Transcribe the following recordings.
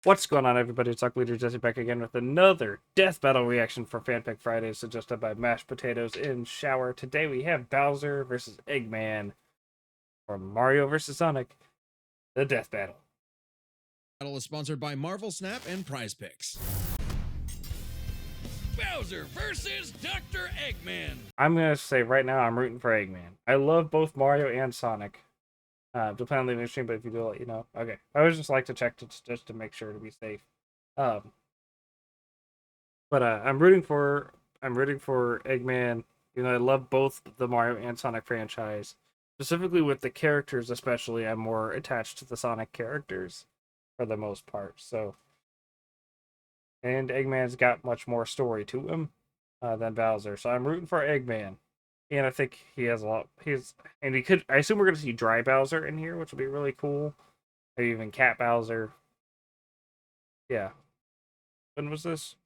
What's going on, everybody? It's AquaLeaderJesse back again with another Death Battle reaction for Fanpick Fridays, suggested by Mashed Potatoes in Shower. Today we have Bowser versus Eggman, or Mario versus Sonic, the Death Battle. Battle is sponsored by Marvel Snap and Prize Picks. Bowser versus Dr. Eggman. I'm going to say right now I'm rooting for Eggman. I love both Mario and Sonic. Depending on the stream, but if you do, let you know. Okay, I always just like to check just to make sure to be safe. But I'm rooting for Eggman. You know, I love both the Mario and Sonic franchise. Specifically with the characters, especially, I'm more attached to the Sonic characters for the most part. So, and Eggman's got much more story to him than Bowser. So I'm rooting for Eggman. And I think he has a lot. And he could. I assume we're going to see Dry Bowser in here, which will be really cool. Maybe even Cat Bowser. Yeah. When was this?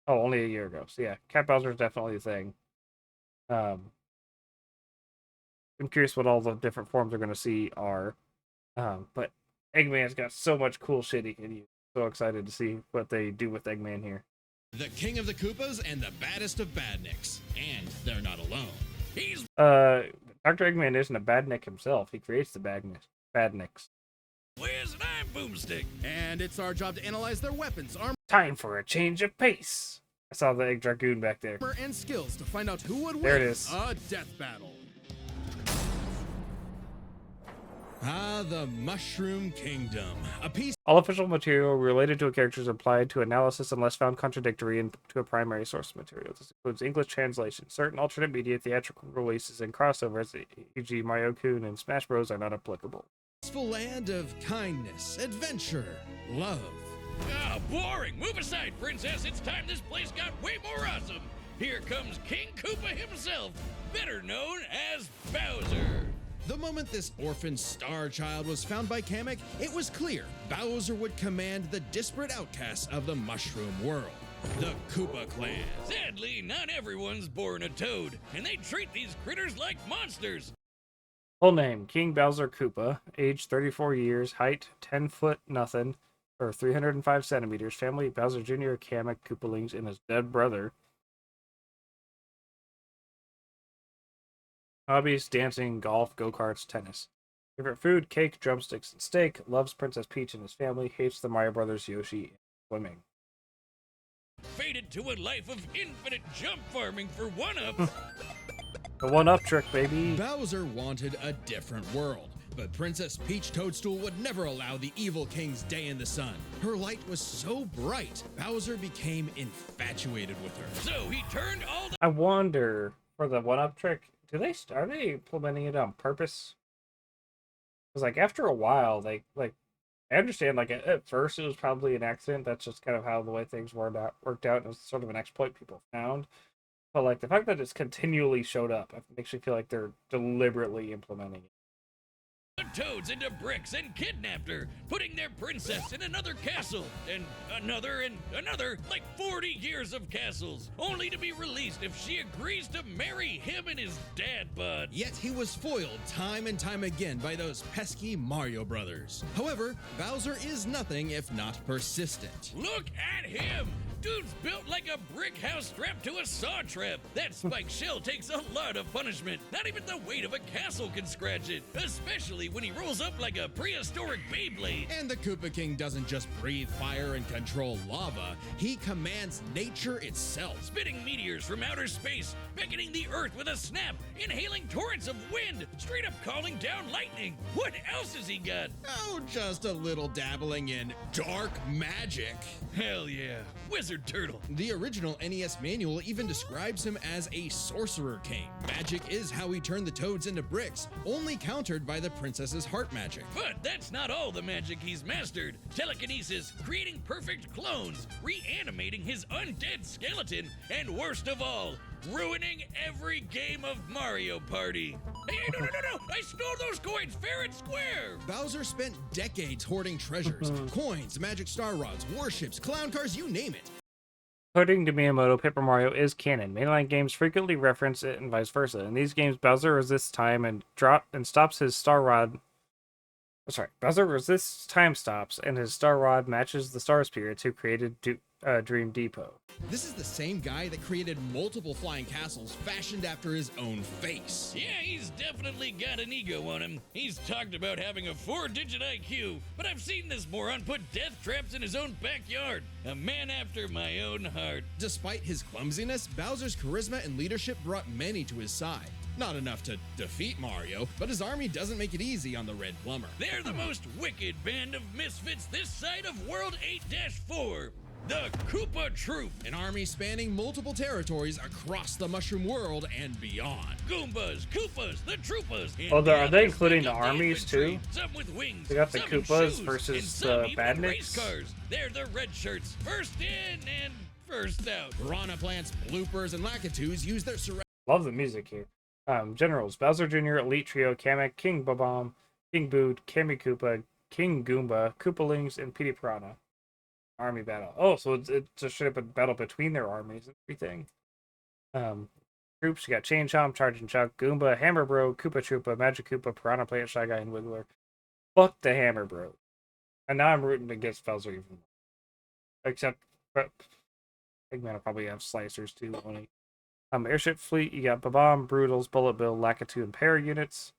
Oh, only a year ago. So yeah, Cat Bowser is definitely a thing. I'm curious what all the different forms we're going to see are. But Eggman's got so much cool shit he can use. So excited to see what they do with Eggman here. The king of the Koopas and the baddest of badniks. And they're not alone. He's Dr. Eggman isn't a badnik himself. He creates the badniks. Wiz and I'm Boomstick. And it's our job to analyze their weapons, armor, Time for a change of pace. I saw the Egg Dragoon back there. and skills to find out who would There win it is. a death battle. The Mushroom Kingdom. A piece All official material related to a character is applied to analysis unless found contradictory to a primary source material. This includes English translation. Certain alternate media, theatrical releases, and crossovers, e.g. Mario Kun and Smash Bros. Are not applicable. peaceful land of kindness, adventure, love. Ah, boring. Move aside, princess. It's time this place got way more awesome. Here comes King Koopa himself, better known as Bowser. The moment this orphan star child was found by Kamek, it was clear Bowser would command the disparate outcasts of the Mushroom world, the Koopa clan. Sadly, not everyone's born a toad, and they treat these critters like monsters. Full name: King Bowser Koopa. Age 34 years. Height 10 foot nothing, or 305 centimeters. Family: Bowser Jr., Kamek, Koopalings, and his dead brother. Hobbies: dancing, golf, go-karts, tennis. Favorite food: cake, drumsticks, and steak. Loves Princess Peach and his family. Hates the Mario Brothers, Yoshi, and swimming. Fated to a life of infinite jump farming for one-ups. The one-up trick, baby. Bowser wanted a different world, but Princess Peach Toadstool would never allow the evil king's day in the sun. Her light was so bright, Bowser became infatuated with her. So he turned all the I wonder, for the one-up trick, are they implementing it on purpose? Because, like, after a while, I understand, like, at first it was probably an accident. That's just kind of how the way things worked out. It was sort of an exploit people found. But, like, the fact that it's continually showed up, it makes me feel like they're deliberately implementing it. toads into bricks and kidnapped her, putting their princess in another castle, and another, like 40 years of castles, only to be released if she agrees to marry him and his dad bod. Yet he was foiled time and time again by those pesky Mario brothers. However, Bowser is nothing if not persistent. Look at him! Dude's built like a brick house strapped to a saw trap. That spiked shell takes a lot of punishment. Not even the weight of a castle can scratch it, especially when he rolls up like a prehistoric Beyblade. And the Koopa King doesn't just breathe fire and control lava, he commands nature itself. Spitting meteors from outer space, beckoning the earth with a snap, inhaling torrents of wind, straight up calling down lightning. What else has he got? Oh, just a little dabbling in dark magic. Hell yeah, Wizard Turtle. The original NES manual even describes him as a sorcerer king. Magic is how he turned the toads into bricks, only countered by the princess's heart magic. But that's not all the magic he's mastered. Telekinesis, creating perfect clones, reanimating his undead skeleton, and worst of all, ruining every game of Mario Party. Hey, no! I stole those coins fair and square! Bowser spent decades hoarding treasures, coins, magic star rods, warships, clown cars, you name it. According to Miyamoto, Paper Mario is canon. Mainline games frequently reference it and vice versa. In these games, Bowser resists time and stops his Star Rod Sorry, Bowser resists time stops, and his Star Rod matches the Star Spirits who created Dream Depot. This is the same guy that created multiple flying castles fashioned after his own face. Yeah, he's definitely got an ego on him. He's talked about having a 4-digit IQ, but I've seen this moron put death traps in his own backyard. A man after my own heart. Despite his clumsiness, Bowser's charisma and leadership brought many to his side. Not enough to defeat Mario, but his army doesn't make it easy on the Red Plumber. They're the most wicked band of misfits this side of World 8-4. The Koopa Troop. An army spanning multiple territories across the Mushroom World and beyond. Goombas, Koopas, the Troopas. Oh, are they including the armies too? Some with wings. They got the some in Koopas shoes, versus and some the even in race Badniks? cars. They're the red shirts. First in and first out. Piranha Plants, Bloopers, and Lakitus use their Love the music here. Generals: Bowser Jr., Elite Trio, Kamek, King Babam, King Boo, Kami Koopa, King Goomba, Koopalings, and Petey Piranha. Army battle. Oh, so it's a straight up a battle between their armies and everything. Troops: you got Chain Chomp, Charging Chuck, Goomba, Hammer Bro, Koopa Troopa, Magic Koopa, Piranha Plant, Shy Guy, and Wiggler. Fuck the Hammer Bro. And now I'm rooting against Bowser even more. Except Eggman will probably have slicers too, won't he? Airship fleet, you got Babam, Brutals, Bullet Bill, Lakitu, and Para units.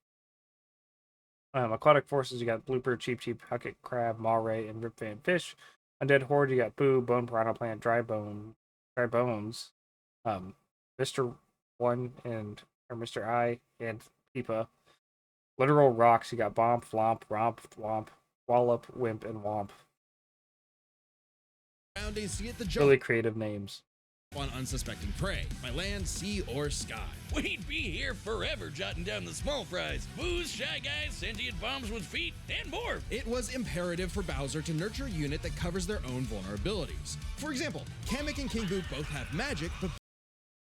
Aquatic forces, you got Blooper, Cheep Cheep, Hucket, Crab, Mawray, and Rip Van Fish. Undead Horde, you got Boo, Bone Piranha Plant, Dry Bones, Mr. One and Mr. I and Peepa. Literal rocks, you got Bomp, Flomp, Romp, Womp, Wallop, Wimp, and Womp. surroundings to get the joke Really creative names. on unsuspecting prey by land, sea, or sky. We'd be here forever jotting down the small fries, booze, shy guys, sentient bombs with feet, and more. It was imperative for Bowser to nurture a unit that covers their own vulnerabilities. For example, Kamek and King Boo both have magic, but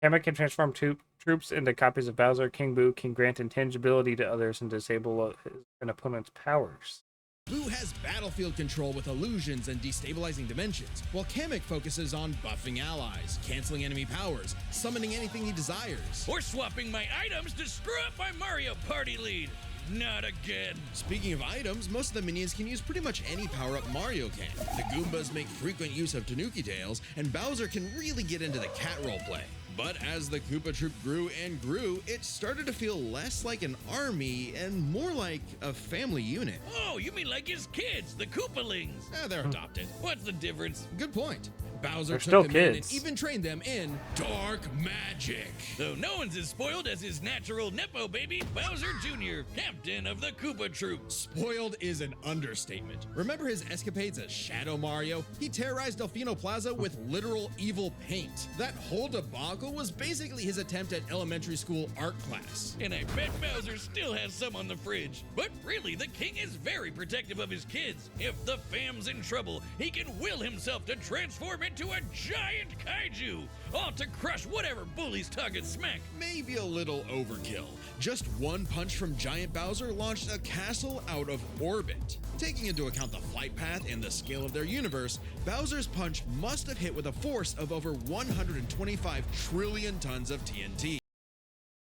Kamek can transform troops into copies of Bowser. King Boo can grant intangibility to others and disable an opponent's powers. Boo has battlefield control with illusions and destabilizing dimensions, while Kamek focuses on buffing allies, canceling enemy powers, summoning anything he desires. Or swapping my items to screw up my Mario Party lead. Not again. Speaking of items, most of the minions can use pretty much any power-up Mario can. The Goombas make frequent use of Tanuki Tails, and Bowser can really get into the cat roleplay. But as the Koopa Troop grew and grew, it started to feel less like an army and more like a family unit. Oh, you mean like his kids, the Koopalings? They're adopted. What's the difference? Good point. Bowser They're took still them in and kids. even trained them in dark magic. Though no one's as spoiled as his natural Nepo baby, Bowser Jr., captain of the Koopa Troop. Spoiled is an understatement. Remember his escapades as Shadow Mario? He terrorized Delfino Plaza with literal evil paint. That whole debacle was basically his attempt at elementary school art class. And I bet Bowser still has some on the fridge. But really, the king is very protective of his kids. If the fam's in trouble, he can will himself to transform into a giant kaiju, all to crush whatever bullies target smack. Maybe a little overkill. Just one punch from Giant Bowser launched a castle out of orbit. Taking into account the flight path and the scale of their universe, Bowser's punch must have hit with a force of over 125 trillion tons of TNT.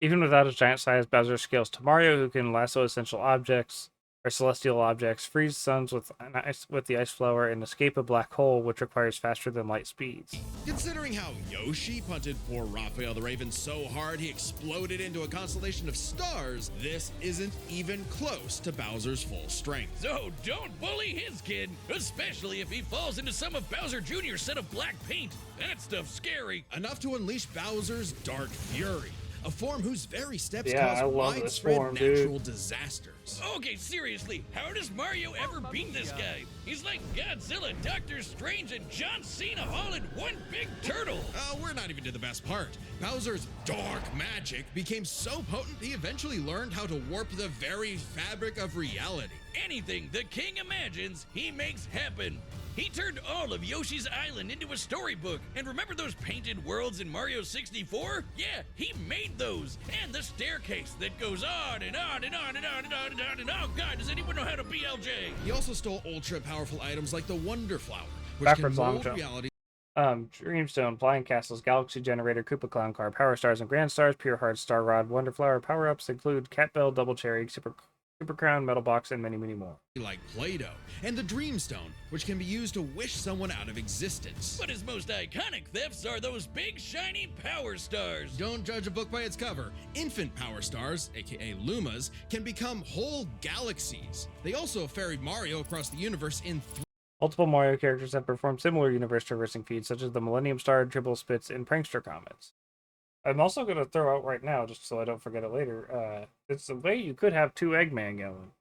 Even without his giant size, Bowser scales to Mario, who can lasso essential objects or celestial objects, freeze suns with the ice flower, and escape a black hole, which requires faster than light speeds. Considering how Yoshi punted poor Raphael the Raven so hard he exploded into a constellation of stars, this isn't even close to Bowser's full strength. So don't bully his kid, especially if he falls into some of Bowser Jr.'s set of black paint. That stuff's scary. Enough to unleash Bowser's Dark Fury, a form whose very steps Yeah, I cause love this widespread form, dude. natural disasters. Okay, seriously, how does Mario ever beat this guy? He's like Godzilla, Doctor Strange, and John Cena all in one big turtle. We're not even to the best part. Bowser's dark magic became so potent he eventually learned how to warp the very fabric of reality. Anything the king imagines, he makes happen. He turned all of Yoshi's Island into a storybook. And remember those painted worlds in Mario 64? Yeah, he made those. And the staircase that goes on and on and on and on and on and on and on. Oh God, does anyone know how to BLJ? He also stole ultra-powerful items like the Wonder Flower, which Backwards can long mold jump. reality. Dreamstone, Flying Castles, Galaxy Generator, Koopa Clown Car, Power Stars and Grand Stars, Pure Heart, Star Rod, Wonder Flower. Power-ups include Cat Bell, Double Cherry, Super Super Crown, Metal Box, and many, many more. Like Play-Doh, and the Dreamstone, which can be used to wish someone out of existence. But his most iconic thefts are those big shiny power stars. Don't judge a book by its cover. Infant power stars, aka Lumas, can become whole galaxies. They also ferried Mario across the universe in Multiple Mario characters have performed similar universe traversing feats, such as the Millennium Star, Triple Spits, and Prankster Comets. I'm also going to throw out right now, just so I don't forget it later, it's a way you could have 2 Eggman going.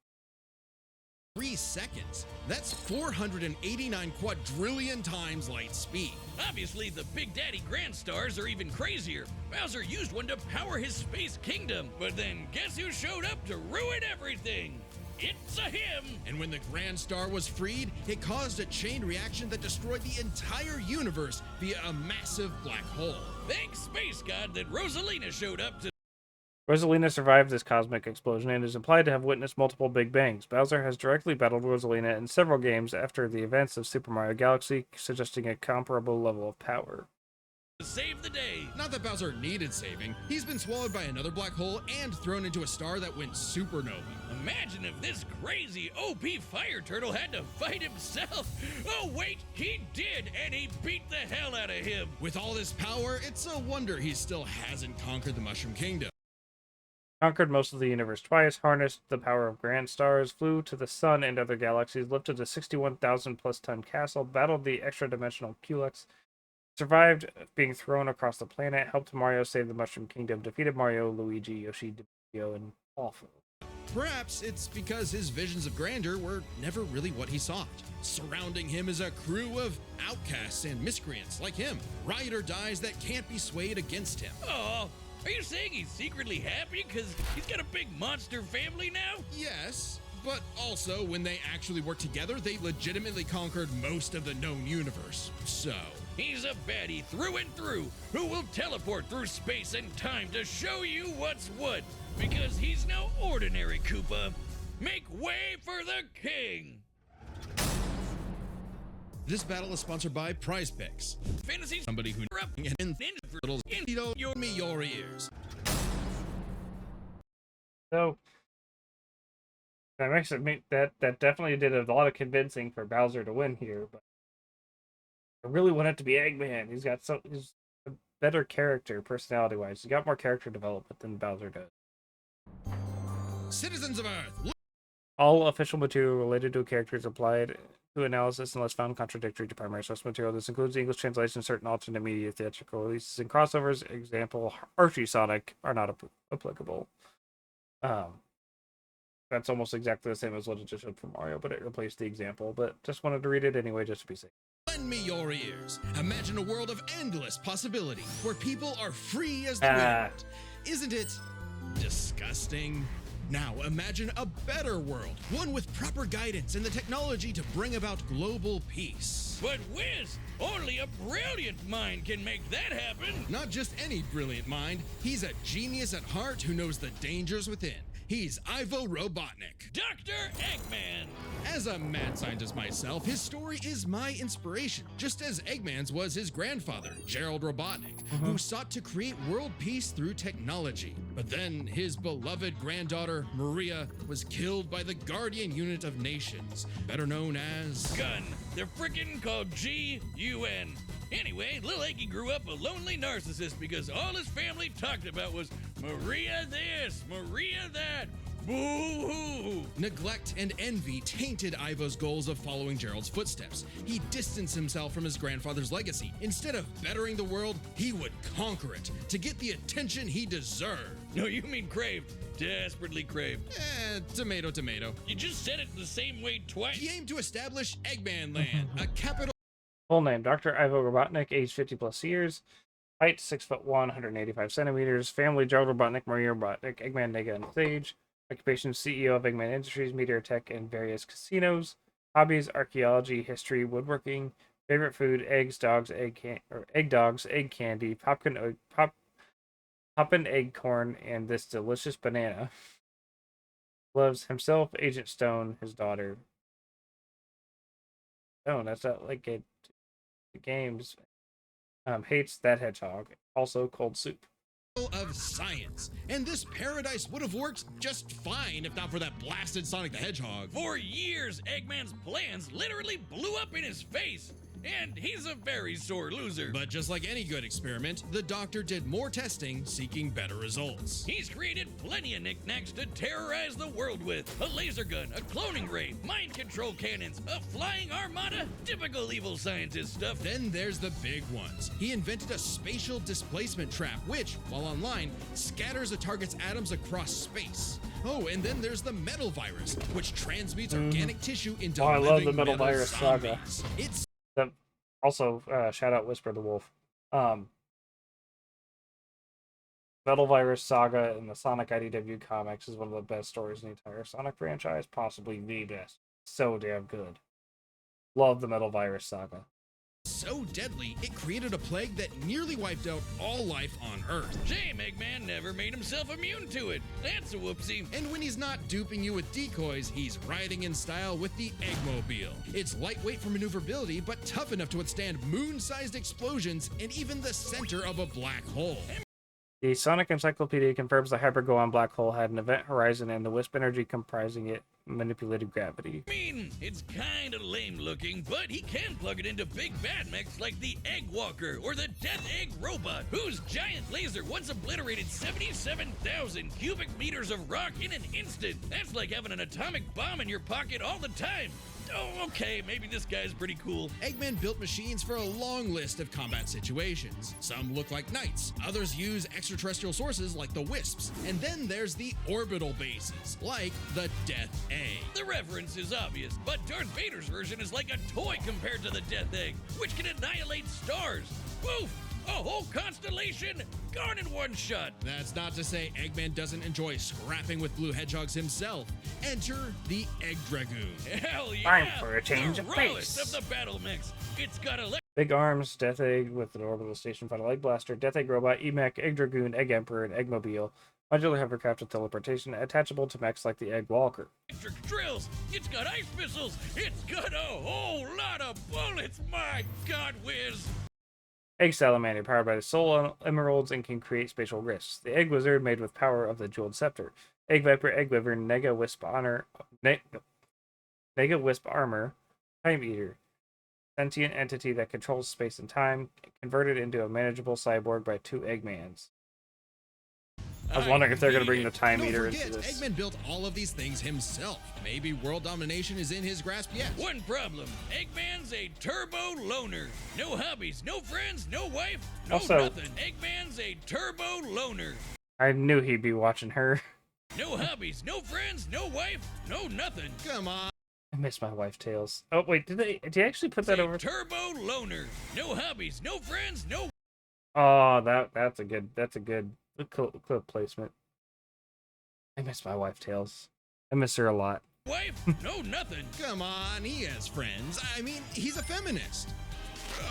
3 seconds. That's 489 quadrillion times light speed. Obviously, the Big Daddy Grand Stars are even crazier. Bowser used one to power his space kingdom, but then guess who showed up to ruin everything? It's a him! And when the Grand Star was freed, it caused a chain reaction that destroyed the entire universe via a massive black hole. Thanks, Space God, that Rosalina showed up to. Rosalina survived this cosmic explosion and is implied to have witnessed multiple Big Bangs. Bowser has directly battled Rosalina in several games after the events of Super Mario Galaxy, suggesting a comparable level of power. Save the day. Not that Bowser needed saving. He's been swallowed by another black hole and thrown into a star that went supernova. Imagine if this crazy OP fire turtle had to fight himself. Oh wait, he did, and he beat the hell out of him. With all this power, it's a wonder he still hasn't conquered the Mushroom Kingdom. Conquered most of the universe twice, harnessed the power of grand stars, flew to the sun and other galaxies, lifted a 61,000 plus ton castle, battled the extra-dimensional Culex, survived being thrown across the planet, helped Mario save the Mushroom Kingdom, defeated Mario, Luigi, Yoshi, Mario, and Waffle. Perhaps it's because his visions of grandeur were never really what he sought. Surrounding him is a crew of outcasts and miscreants like him, ride or dies that can't be swayed against him. Oh, are you saying he's secretly happy because he's got a big monster family now? Yes, but also when they actually worked together, they legitimately conquered most of the known universe. So he's a baddie through and through who will teleport through space and time to show you what's what. Because he's no ordinary Koopa. Make way for the king! This battle is sponsored by Prize Picks. Fantasy Somebody who up and ninja turtles into your ears. So that makes it that definitely did a lot of convincing for Bowser to win here, but I really want it to be Eggman. He's a better character personality wise. He's got more character development than Bowser does. Citizens of Earth. All official material related to a character is applied to analysis unless found contradictory to primary source material. This includes the English translation, certain alternate media, theatrical releases, and crossovers. Example, Archie Sonic are not applicable. That's almost exactly the same as what it just showed for Mario, but it replaced the example. But just wanted to read it anyway, just to be safe. Lend me your ears. Imagine a world of endless possibility where people are free as the wind. Isn't it disgusting? Now imagine a better world, one with proper guidance and the technology to bring about global peace. But whiz, only a brilliant mind can make that happen. Not just any brilliant mind, he's a genius at heart who knows the dangers within. He's Ivo Robotnik. Dr. Eggman. As a mad scientist myself, his story is my inspiration, just as Eggman's was his grandfather, Gerald Robotnik, who sought to create world peace through technology. But then his beloved granddaughter, Maria, was killed by the Guardian Unit of Nations, better known as... Gun. They're frickin' called G-U-N. Anyway, Lil Eggy grew up a lonely narcissist because all his family talked about was Maria this, Maria that. Boo-hoo! Neglect and envy tainted Ivo's goals of following Gerald's footsteps. He distanced himself from his grandfather's legacy. Instead of bettering the world, he would conquer it to get the attention he deserved. No, you mean craved. Desperately craved. Tomato, tomato. You just said it the same way twice. He aimed to establish Eggman Land, a capital. Full name: Dr. Ivo Robotnik, age 50 plus years, height 6'1", 185 centimeters. Family: Gerald Robotnik, Maria Robotnik, Eggman, Nega, and Sage. Occupation: CEO of Eggman Industries, Meteor Tech, and various casinos. Hobbies: archaeology, history, woodworking. Favorite food: eggs, dogs, egg dogs, egg candy, poppin' egg corn, and this delicious banana. Loves himself, Agent Stone, his daughter. Oh, that's not like it. The games. Hates that hedgehog. Also, cold soup. of science. And this paradise would have worked just fine if not for that blasted Sonic the Hedgehog. For years, Eggman's plans literally blew up in his face. And he's a very sore loser. But just like any good experiment, the doctor did more testing, seeking better results. He's created plenty of knickknacks to terrorize the world with. A laser gun, a cloning ray, mind control cannons, a flying armada, typical evil scientist stuff. Then there's the big ones. He invented a spatial displacement trap, which, while online, scatters a target's atoms across space. Oh, and then there's the metal virus, which transmutes organic tissue into I love the living metal virus saga. zombies. It's Also, shout out Whisper the Wolf. Metal Virus Saga in the Sonic IDW comics is one of the best stories in the entire Sonic franchise, possibly the best. So damn good. Love the Metal Virus Saga. so deadly, it created a plague that nearly wiped out all life on Earth. Shame Eggman never made himself immune to it. That's a whoopsie. And when he's not duping you with decoys, he's riding in style with the Eggmobile. It's lightweight for maneuverability, but tough enough to withstand moon-sized explosions and even the center of a black hole. The Sonic Encyclopedia confirms the Hypergoon black hole had an event horizon and the wisp energy comprising it manipulated gravity. I mean, it's kind of lame looking, but he can plug it into big bad mechs like the Egg Walker or the Death Egg Robot, whose giant laser once obliterated 77,000 cubic meters of rock in an instant. That's like having an atomic bomb in your pocket all the time. Oh, okay, maybe this guy's pretty cool. Eggman built machines for a long list of combat situations. Some look like knights, others use extraterrestrial sources like the Wisps, and then there's the orbital bases, like the Death Egg. The reference is obvious, but Darth Vader's version is like a toy compared to the Death Egg, which can annihilate stars. Woof! A whole constellation gone in one shot. That's not to say Eggman doesn't enjoy scrapping with blue hedgehogs himself. Enter the Egg Dragoon. Hell yeah! Time for a change the of rawest pace. of the battle mix. It's got a Big Arms, Death Egg with an orbital station final Egg Blaster, Death Egg Robot, E-Mech, Egg Dragoon, Egg Emperor, and Eggmobile. Modular hovercraft with teleportation, attachable to mechs like the Egg Walker. electric drills. It's got ice missiles. It's got a whole lot of bullets. My God, whiz! Egg Salamander, powered by the Soul Emeralds and can create spatial rifts. The Egg Wizard, made with power of the Jeweled Scepter. Egg Viper, Egg Wyvern, Nega Wisp Armor, Time Eater. Sentient entity that controls space and time, converted into a manageable cyborg by two Eggmans. I was wondering if they're going to bring the Time Don't Eater forget, into this. Eggman built all of these things himself. Maybe world domination is in his grasp yet. One problem. Eggman's a turbo loner. No hobbies, no friends, no wife, no Also- nothing. Eggman's a turbo loner. I knew he'd be watching her. No hobbies, no friends, no wife, no nothing. Come on. I miss my wife Tails. Oh wait, did he actually put that A over? turbo loner. No hobbies, no friends, no Oh, that's a good clip placement. I miss my wife Tails. I miss her a lot. wife, no nothing. Come on, he has friends. I mean, he's a feminist.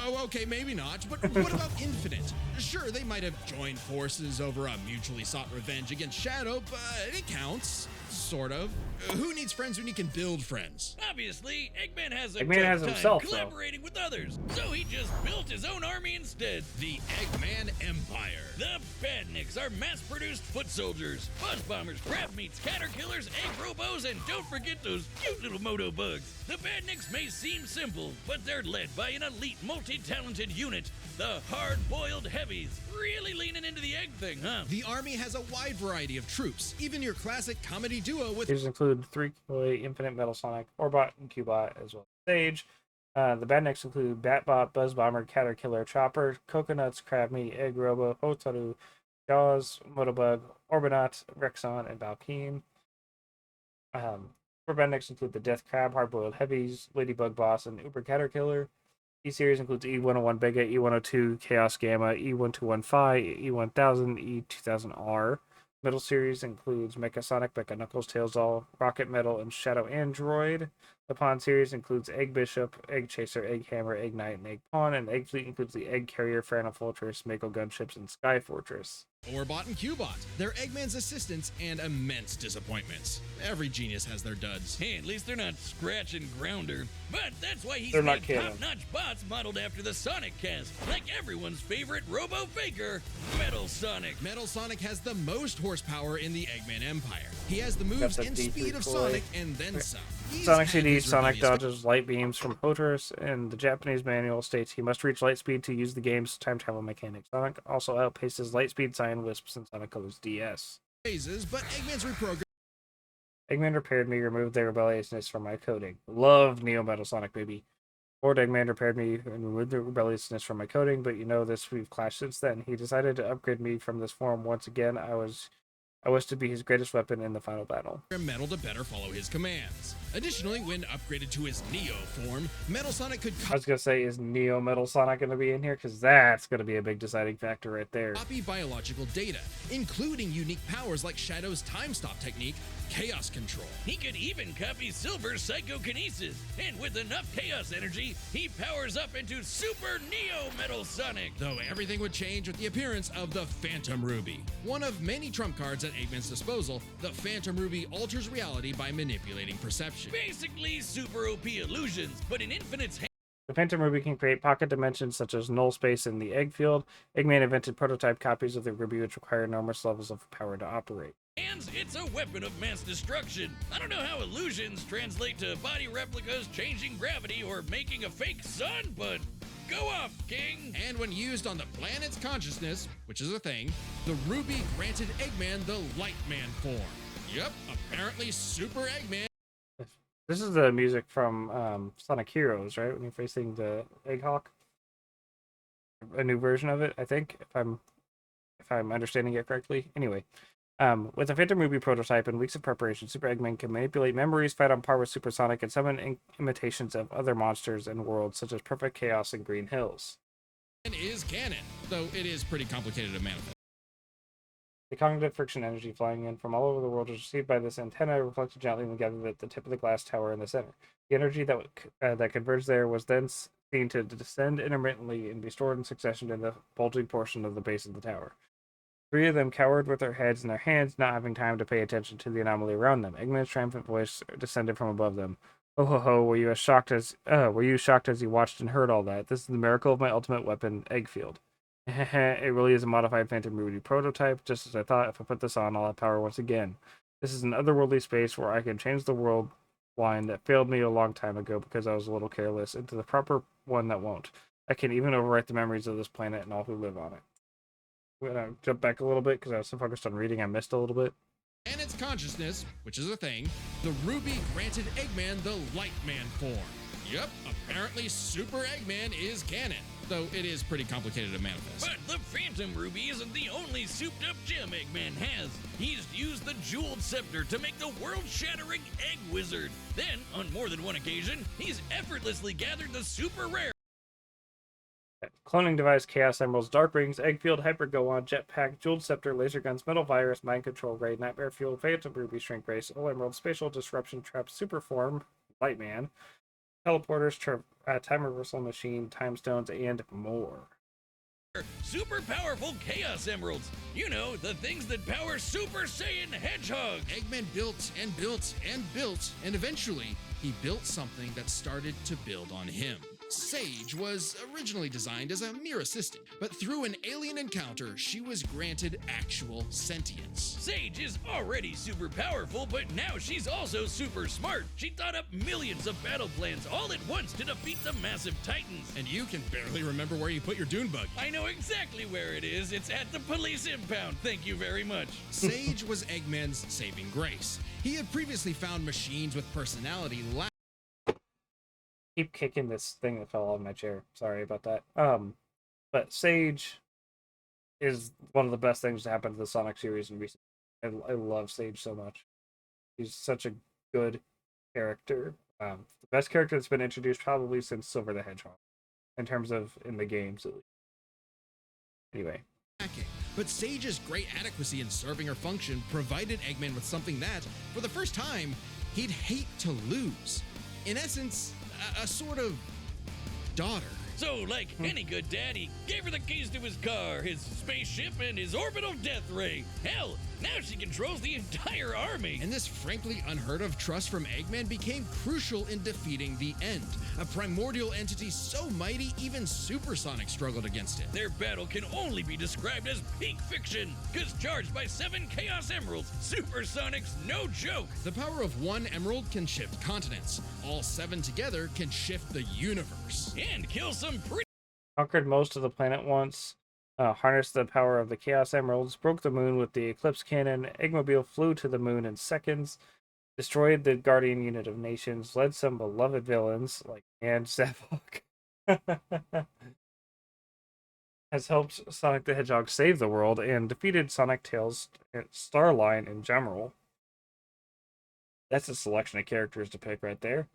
Oh, okay, maybe not, but what about Infinite? Sure, they might have joined forces over a mutually sought revenge against Shadow, but it counts. Sort of. Who needs friends when you can build friends? Obviously, Eggman has a Eggman tough has time himself, though. collaborating with others, so he just built his own army instead. The Eggman Empire. The Badniks are mass-produced foot soldiers, buzz bombers, crab meats, caterkillers, egg robos, and don't forget those cute little moto bugs. The Badniks may seem simple, but they're led by an elite, multi-talented unit, the hard-boiled heavies. Really leaning into the egg thing, huh? The army has a wide variety of troops, even your classic comedy duo with These include 3-Toy, Infinite Metal Sonic, Orbot, and Cubot, as well as Sage. The Badniks include Batbot, Buzz Bomber, Caterkiller, Chopper, Coconuts, Crabmeat, Egg Robo, Hotaru, Jaws, Motobug, Orbinaut, Rexon, and Valkeen. Four Badniks include the Death Crab, Hardboiled Heavies, Ladybug Boss, and Uber Caterkiller. E-Series includes E101 Bega, E102 Chaos Gamma, E1215, E1000, E2000R. Middle Series includes Mecha Sonic, Mecha Knuckles, Tails All, Rocket Metal, and Shadow Android. The Pawn series includes Egg Bishop, Egg Chaser, Egg Hammer, Egg Knight, and Egg Pawn, and Egg Fleet includes the Egg Carrier, Franna Fortress, Mako Gunships, and Sky Fortress. Orbot and Cubot, they're Eggman's assistants and immense disappointments. Every genius has their duds. Hey, at least they're not Scratch and Grounder. But that's why he's They're not made canon. top-notch bots modeled after the Sonic cast, like everyone's favorite robo-faker, Metal Sonic. Metal Sonic has the most horsepower in the Eggman Empire. He has the moves the and D3 speed of toy. Sonic and then some. He's Sonic had CD, his Sonic rebellious dodges light beams from Hotaris, and the Japanese manual states he must reach light speed to use the game's time travel mechanic. Sonic also outpaces Lightspeed, Cyan Wisps, and Sonic Colors DS. phases, but Eggman's reprogrammed. Eggman repaired me, removed the rebelliousness from my coding. Love Neo Metal Sonic, baby. Lord Eggman repaired me and removed the rebelliousness from my coding, but you know this, we've clashed since then. He decided to upgrade me from this form once again. I was to be his greatest weapon in the final battle. Metal to better follow his commands. Additionally, when upgraded to his Neo form, Metal Sonic could I was going to say, is Neo Metal Sonic going to be in here? Because that's going to be a big deciding factor right there. copy biological data, including unique powers like Shadow's time stop technique, chaos control. He could even copy Silver's psychokinesis, and with enough chaos energy, he powers up into Super Neo Metal Sonic. Though everything would change with the appearance of the Phantom Ruby. One of many trump cards at Eggman's disposal, the Phantom Ruby alters reality by manipulating perception. Basically, super OP illusions, but in Infinite's The Phantom Ruby can create pocket dimensions such as null space in the egg field. Eggman invented prototype copies of the Ruby which require enormous levels of power to operate. hands, it's a weapon of mass destruction. I don't know how illusions translate to body replicas, changing gravity, or making a fake sun, but go off, King! And when used on the planet's consciousness, which is a thing, the Ruby granted Eggman the Lightman form. Yep, apparently Super Eggman. This is the music from Sonic Heroes, right? When you're facing the Egghawk. A new version of it, I think, if I'm understanding it correctly. Anyway, with the Phantom Ruby prototype and weeks of preparation, Super Eggman can manipulate memories, fight on par with Super Sonic, and summon imitations of other monsters and worlds such as Perfect Chaos and Green Hills. Is canon, though it is pretty complicated to manifest. The cognitive friction energy flying in from all over the world is received by this antenna, reflected gently and gathered at the tip of the glass tower in the center. The energy that converged there was then seen to descend intermittently and be stored in succession in the bulging portion of the base of the tower. Three of them cowered with their heads in their hands, not having time to pay attention to the anomaly around them. Eggman's triumphant voice descended from above them. Oh ho ho! Were you shocked as you watched and heard all that? This is the miracle of my ultimate weapon, Eggfield. It really is a modified Phantom Ruby prototype, just as I thought. If I put this on, I'll have power once again. This is an otherworldly space where I can change the world line that failed me a long time ago because I was a little careless into the proper one that won't. I can even overwrite the memories of this planet and all who live on it. I'm going to jump back a little bit because I was so focused on reading I missed a little bit. And its consciousness, which is a thing, the Ruby granted Eggman the Lightman form. Yep, apparently Super Eggman is canon, though it is pretty complicated to manifest. But the Phantom Ruby isn't the only souped-up gem Eggman has. He's used the Jeweled Scepter to make the world-shattering Egg Wizard. Then, on more than one occasion, he's effortlessly gathered the super rare Cloning device, Chaos Emeralds, Dark Rings, Eggfield, Hyper Go-On, Jetpack, Jeweled Scepter, Laser Guns, Metal Virus, Mind Control Ray, Nightmare Fuel, Phantom Ruby, Shrink Race, Soul Emerald, Spatial Disruption Trap, Super Form, Lightman, Teleporters, Time Reversal Machine, Time Stones, and more. super powerful Chaos Emeralds. You know, the things that power Super Saiyan Hedgehog. Eggman built and built and built, and eventually he built something that started to build on him. Sage was originally designed as a mere assistant, but through an alien encounter, she was granted actual sentience. Sage is already super powerful, but now she's also super smart. She thought up millions of battle plans all at once to defeat the massive titans. And you can barely remember where you put your dune bug. I know exactly where it is. It's at the police impound. Thank you very much. Sage was Eggman's saving grace. He had previously found machines with personality Keep kicking this thing that fell out of my chair. Sorry about that. But Sage is one of the best things to happen to the Sonic series in recent. I love Sage so much. He's such a good character. The best character that's been introduced probably since Silver the Hedgehog, in terms of in the games at least. Anyway. But Sage's great adequacy in serving her function provided Eggman with something that, for the first time, he'd hate to lose. In essence, a sort of daughter. So, like any good dad, he gave her the keys to his car, his spaceship, and his orbital death ray. Hell, now she controls the entire army. And this frankly unheard of trust from Eggman became crucial in defeating the End, a primordial entity so mighty even Supersonic struggled against it. Their battle can only be described as peak fiction, because charged by 7 Chaos Emeralds, Supersonic's no joke. The power of 1 emerald can shift continents. All 7 together can shift the universe. And kill some pretty Conquered most of the planet once, harnessed the power of the Chaos Emeralds, broke the moon with the Eclipse Cannon, Eggmobile flew to the moon in seconds, destroyed the Guardian Unit of Nations, led some beloved villains like and Zavok, has helped Sonic the Hedgehog save the world, and defeated Sonic, Tails, and Starline in general. That's a selection of characters to pick right there.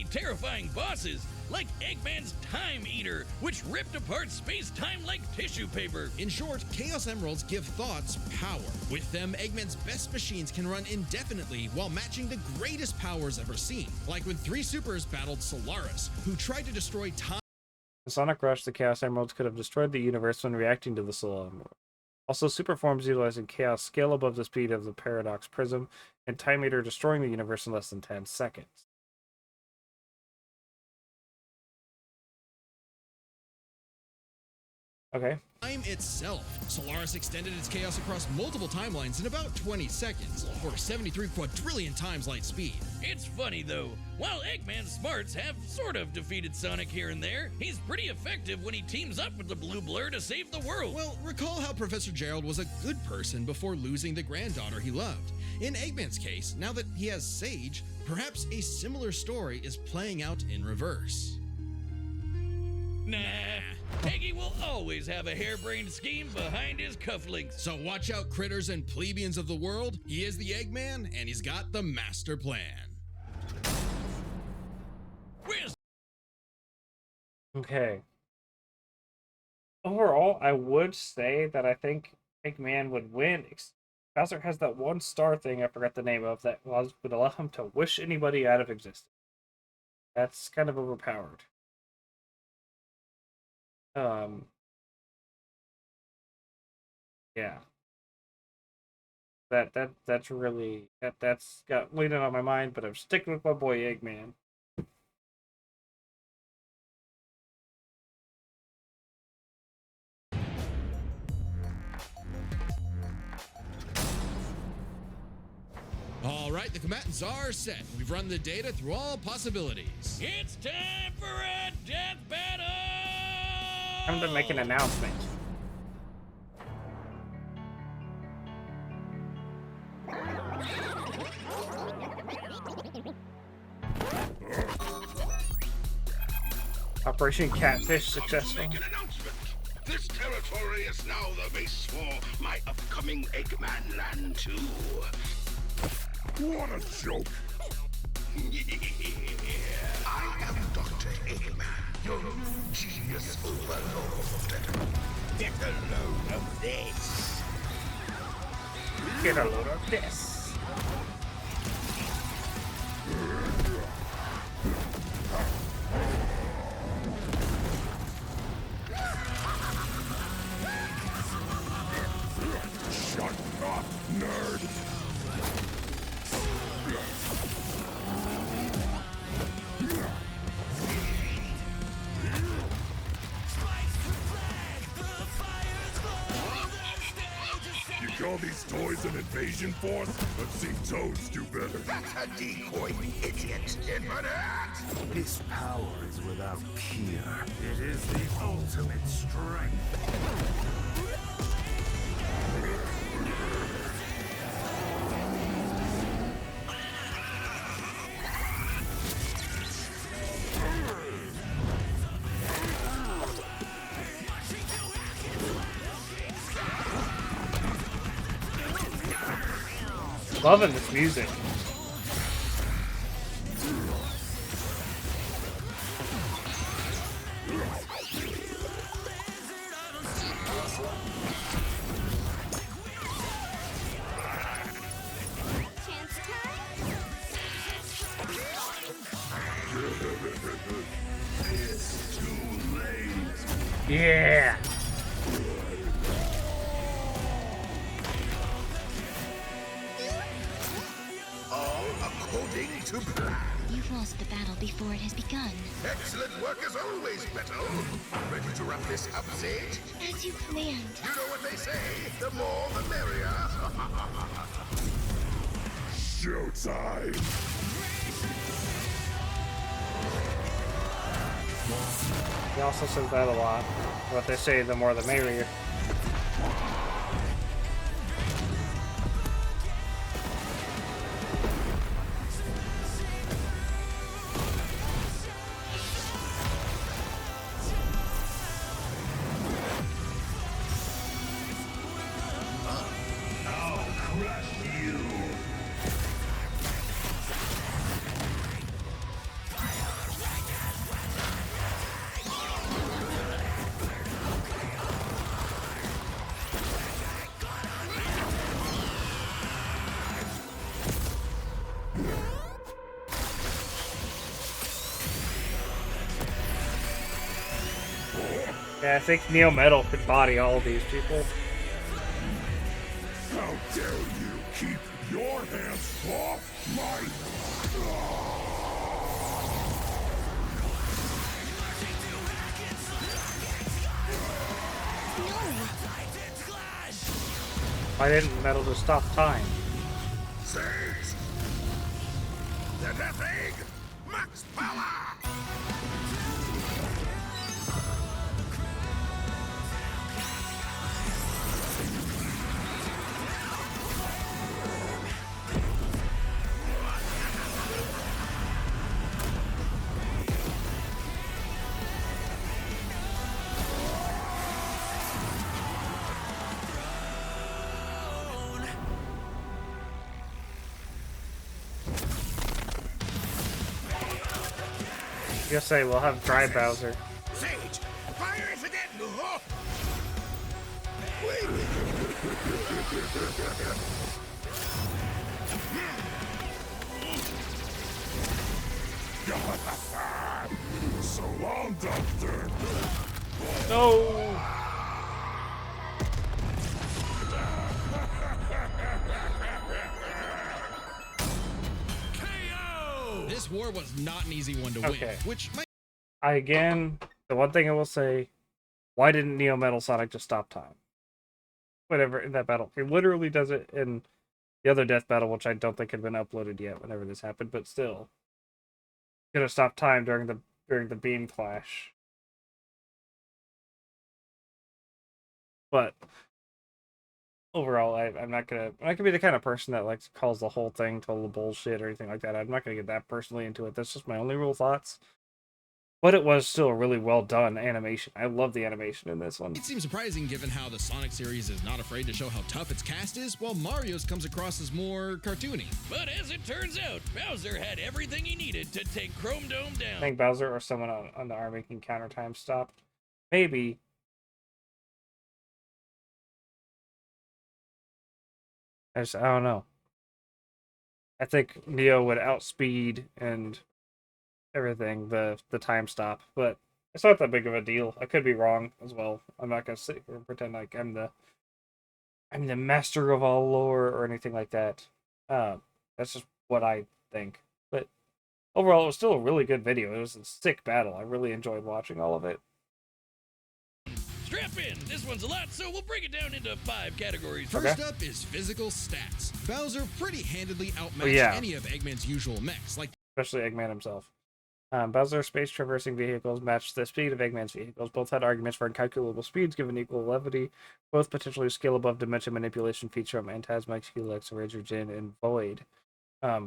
terrifying bosses, like Eggman's Time Eater, which ripped apart space-time like tissue paper. In short, Chaos Emeralds give thoughts power. With them, Eggman's best machines can run indefinitely while matching the greatest powers ever seen, like when 3 supers battled Solaris, who tried to destroy time. In Sonic Rush, the Chaos Emeralds could have destroyed the universe when reacting to the Solar Emerald. Also, super forms utilizing Chaos scale above the speed of the Paradox Prism, and Time Eater destroying the universe in less than 10 seconds. Okay. Time itself. Solaris extended its chaos across multiple timelines in about 20 seconds, or 73 quadrillion times light speed. It's funny though, while Eggman's smarts have sort of defeated Sonic here and there, he's pretty effective when he teams up with the Blue Blur to save the world. Well, recall how Professor Gerald was a good person before losing the granddaughter he loved. In Eggman's case, now that he has Sage, perhaps a similar story is playing out in reverse. Nah, Eggy will always have a harebrained scheme behind his cufflinks. So watch out, critters and plebeians of the world. He is the Eggman, and he's got the master plan. Where's Okay. Overall, I would say that I think Eggman would win. Bowser has that 1-star thing I forgot the name of that would allow him to wish anybody out of existence. That's kind of overpowered. Yeah. That's really that's got leaning on my mind, but I'm sticking with my boy Eggman. All right, the combatants are set. We've run the data through all possibilities. It's time for a death battle! I'm to make an announcement. Operation Catfish successful. Make an announcement. This territory is now the base for my upcoming Eggman Land 2. What a joke! I am Dr. Eggman, your genius overlord. Get a load of this. Get a load of this. Shut up, nerd! You call these toys an invasion force? I've seen Toads do better. That's a decoy, idiot. This power is without peer. It is the ultimate strength. Loving this music. It's too late. Yeah. All according to plan. You've lost the battle before it has begun. Excellent work as always, Beto. Ready to wrap this up, Sage? As you command. You know what they say, the more the merrier. Showtime! He also says that a lot. What they say, the more the merrier. I'll crush you. Yeah, I think Neo Metal could body all of these people. How dare you keep your hands off my... Why didn't Metal just stop time? Sage! The Death Egg! Max power! Guess say we'll have Dry Bowser. Sage! Fire it again! Oh. Wait! So long, Doctor! No! This war was not an easy one to Okay. win, which might The one thing I will say, why didn't Neo Metal Sonic just stop time? Whatever, in that battle. He literally does it in the other death battle, which I don't think had been uploaded yet whenever this happened, but still. Could have stopped time during the beam clash. But overall, I'm not gonna be the kind of person that like calls the whole thing total bullshit or anything like that. I'm not gonna get that personally into it. That's just my only real thoughts. But it was still a really well done animation. I love the animation in this one. It seems surprising given how the Sonic series is not afraid to show how tough its cast is, while Mario's comes across as more cartoony. But as it turns out, Bowser had everything he needed to take Chrome Dome I down. think Bowser or someone on the army can counter time stop. Maybe. I don't know. I think Neo would outspeed and everything the time stop, but it's not that big of a deal. I could be wrong as well. I'm not gonna sit here and pretend like I'm the master of all lore or anything like that. That's just what I think. But overall, it was still a really good video. It was a sick battle. I really enjoyed watching all of it. Strap in. This one's a lot, so we'll break it down into 5 categories. First up is physical stats. Bowser pretty handedly outmatched yeah. any of Eggman's usual mechs, like Especially Eggman himself. Bowser's space-traversing vehicles matched the speed of Eggman's vehicles. Both had arguments for incalculable speeds given equal levity. Both potentially skill above dimension manipulation feature on Phantasmax, Helix, Ranger Jin, and Void. I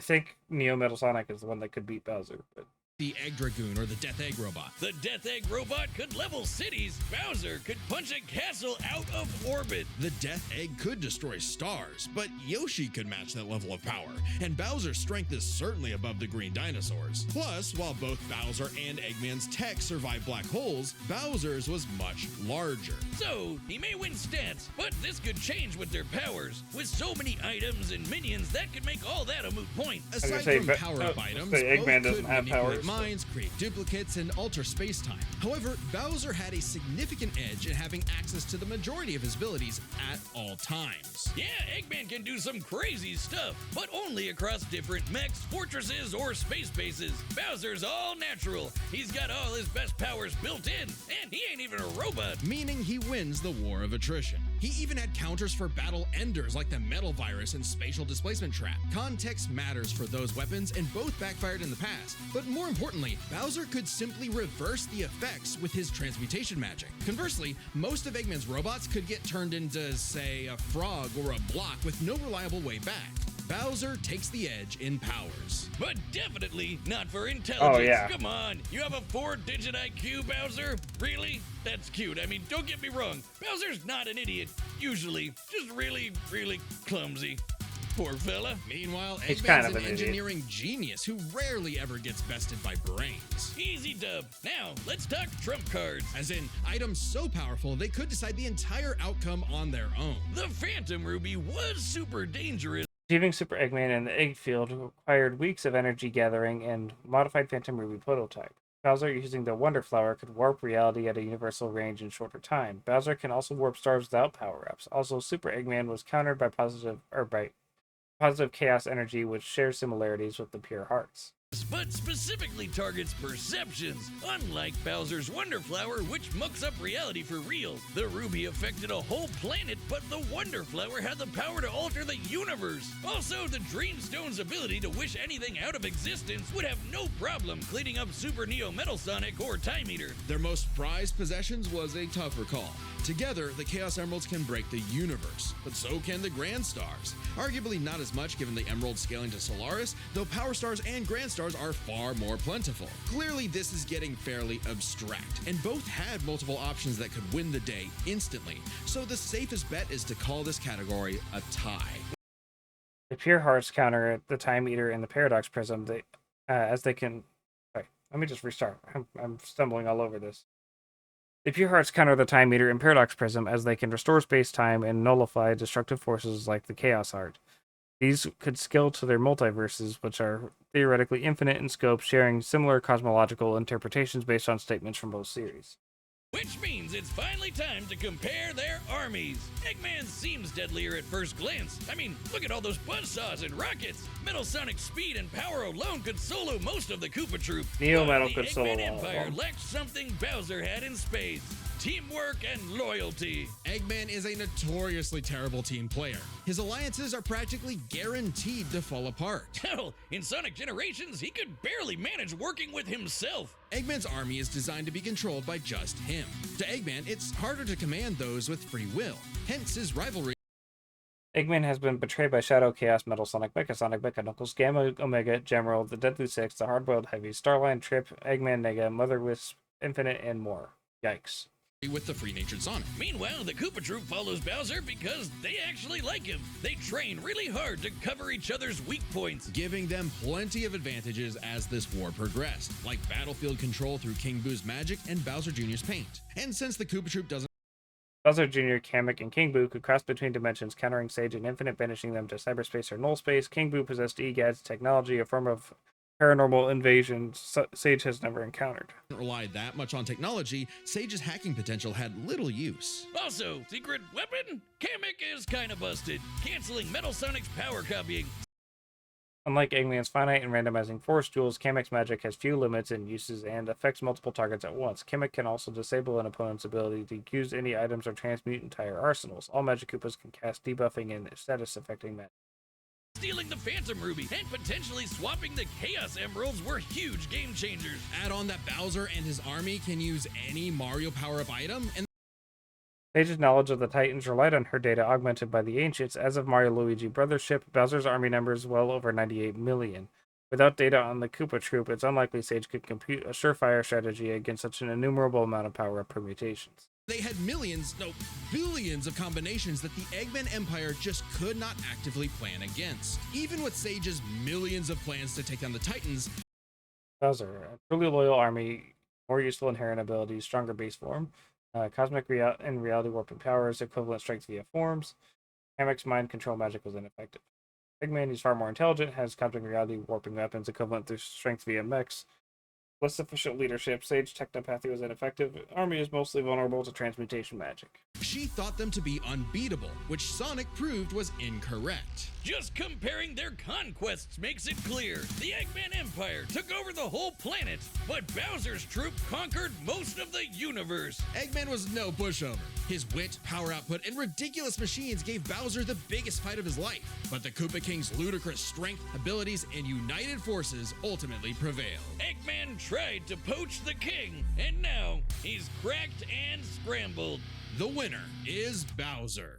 think Neo Metal Sonic is the one that could beat Bowser, but the Egg Dragoon or the Death Egg robot. The Death Egg robot could level cities. Bowser could punch a castle out of orbit. The Death Egg could destroy stars, but Yoshi could match that level of power, and Bowser's strength is certainly above the green dinosaurs. Plus, while both Bowser and Eggman's tech survived black holes, Bowser's was much larger. So, he may win stats, but this could change with their powers. With so many items and minions, that could make all that a moot point. Aside say, from power-up items, Eggman both doesn't could have manipulate powers. minds, create duplicates, and alter space-time. However, Bowser had a significant edge in having access to the majority of his abilities at all times. Yeah, Eggman can do some crazy stuff, but only across different mechs, fortresses, or space bases. Bowser's all natural. He's got all his best powers built in, and he ain't even a robot. Meaning he wins the war of attrition. He even had counters for battle enders like the metal virus and spatial displacement trap. Context matters for those weapons, and both backfired in the past. But more importantly, Bowser could simply reverse the effects with his transmutation magic. Conversely, most of Eggman's robots could get turned into, say, a frog or a block with no reliable way back. Bowser takes the edge in powers. But definitely not for intelligence. Oh, yeah. Come on, you have a 4-digit IQ, Bowser? Really? That's cute. I mean, don't get me wrong. Bowser's not an idiot, usually. Just really, really clumsy. Poor fella. Meanwhile, He's Eggman's kind of an an idiot. engineering genius who rarely ever gets bested by brains. Easy dub. Now, let's talk trump cards. As in, items so powerful they could decide the entire outcome on their own. The Phantom Ruby was super dangerous. Achieving Super Eggman in the Egg Field required weeks of energy gathering and modified Phantom Ruby prototype. Bowser, using the Wonder Flower, could warp reality at a universal range in shorter time. Bowser can also warp stars without power-ups. Also, Super Eggman was countered by positive chaos energy, which shares similarities with the Pure Hearts. But specifically targets perceptions, unlike Bowser's Wonder Flower, which mucks up reality for real. The Ruby affected a whole planet, but the Wonder Flower had the power to alter the universe. Also, the Dreamstone's ability to wish anything out of existence would have no problem cleaning up Super Neo Metal Sonic or Time Eater. Their most prized possessions was a tougher call. Together, the Chaos Emeralds can break the universe, but so can the Grand Stars. Arguably not as much given the Emerald scaling to Solaris, though Power Stars and Grand Stars are far more plentiful. Clearly, this is getting fairly abstract, and both had multiple options that could win the day instantly, so the safest bet is to call this category a tie. The Pure Hearts counter the Time Eater and the Paradox Prism, as they can... Sorry, let me just restart. I'm stumbling all over this. The Pure Hearts counter the Time Eater and Paradox Prism as they can restore space-time and nullify destructive forces like the Chaos Heart. These could scale to their multiverses, which are theoretically infinite in scope, sharing similar cosmological interpretations based on statements from both series. Which means it's finally time to compare their armies. Eggman seems deadlier at first glance. I mean, look at all those buzzsaws and rockets. Metal Sonic's speed and power alone could solo most of the Koopa Troop. Neo But Metal the could solo Eggman all of Empire them. lacked something Bowser had in spades. Teamwork and loyalty. Eggman is a notoriously terrible team player. His alliances are practically guaranteed to fall apart. Hell, in Sonic Generations, he could barely manage working with himself. Eggman's army is designed to be controlled by just him. To Eggman, it's harder to command those with free will, hence his rivalry. Eggman has been betrayed by Shadow, Chaos, Metal Sonic, Mecha Knuckles, Gamma, Omega, Gemerald, the Deadly Six, the Hardboiled Heavy, Starline, Trip, Eggman, Nega, Mother Wisp, Infinite, and more. Yikes. With the free-natured Sonic. Meanwhile, the Koopa Troop follows Bowser because they actually like him. They train really hard to cover each other's weak points. Giving them plenty of advantages as this war progressed, like battlefield control through King Boo's magic and Bowser Jr.'s paint. And since the Koopa Troop doesn't Bowser Jr., Kamek, and King Boo could cross between dimensions, countering Sage and Infinite, banishing them to cyberspace or null space. King Boo possessed EGAD's technology, a form of paranormal invasion Sage has never encountered. rely that much on technology, Sage's hacking potential had little use. Also, secret weapon? Kamek is kinda busted, canceling Metal Sonic's power copying. Unlike Eggman's finite and randomizing force duels, Kamek's magic has few limits and uses and affects multiple targets at once. Kamek can also disable an opponent's ability to use any items or transmute entire arsenals. All Magic Koopas can cast debuffing and status-affecting magic. Stealing the Phantom Ruby and potentially swapping the Chaos Emeralds were huge game changers. Add on that Bowser and his army can use any Mario power-up item, and Sage's knowledge of the Titans relied on her data augmented by the Ancients. As of Mario Luigi Brothership, Bowser's army numbers well over 98 million, Without data on the Koopa Troop, it's unlikely Sage could compute a surefire strategy against such an innumerable amount of power-up permutations. They had millions, no, billions of combinations that the Eggman Empire just could not actively plan against. Even with Sage's millions of plans to take down the Titans, Bowser, a truly loyal army, more useful inherent abilities, stronger base form, cosmic and reality warping powers, equivalent strength via forms. Hammock's mind control magic was ineffective. Eggman is far more intelligent, has cosmic reality warping weapons equivalent to strength via mechs. Less sufficient leadership, Sage technopathy was ineffective. Army is mostly vulnerable to transmutation magic. she thought them to be unbeatable, which Sonic proved was incorrect. Just comparing their conquests makes it clear. The Eggman Empire took over the whole planet, but Bowser's troop conquered most of the universe. Eggman was no pushover. His wit, power output, and ridiculous machines gave Bowser the biggest fight of his life. But the Koopa King's ludicrous strength, abilities, and united forces ultimately prevailed. Eggman tried to poach the king, and now he's cracked and scrambled. The winner is Bowser.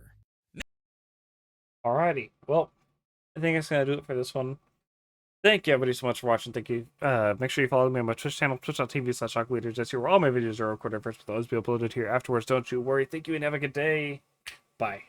Alrighty, well, I think that's gonna do it for this one. Thank you everybody so much for watching. Thank you. Make sure you follow me on my Twitch channel, twitch.tv/AquaLeaderJesse, where all my videos are recorded first, but those be uploaded here afterwards. Don't you worry. Thank you and have a good day. Bye.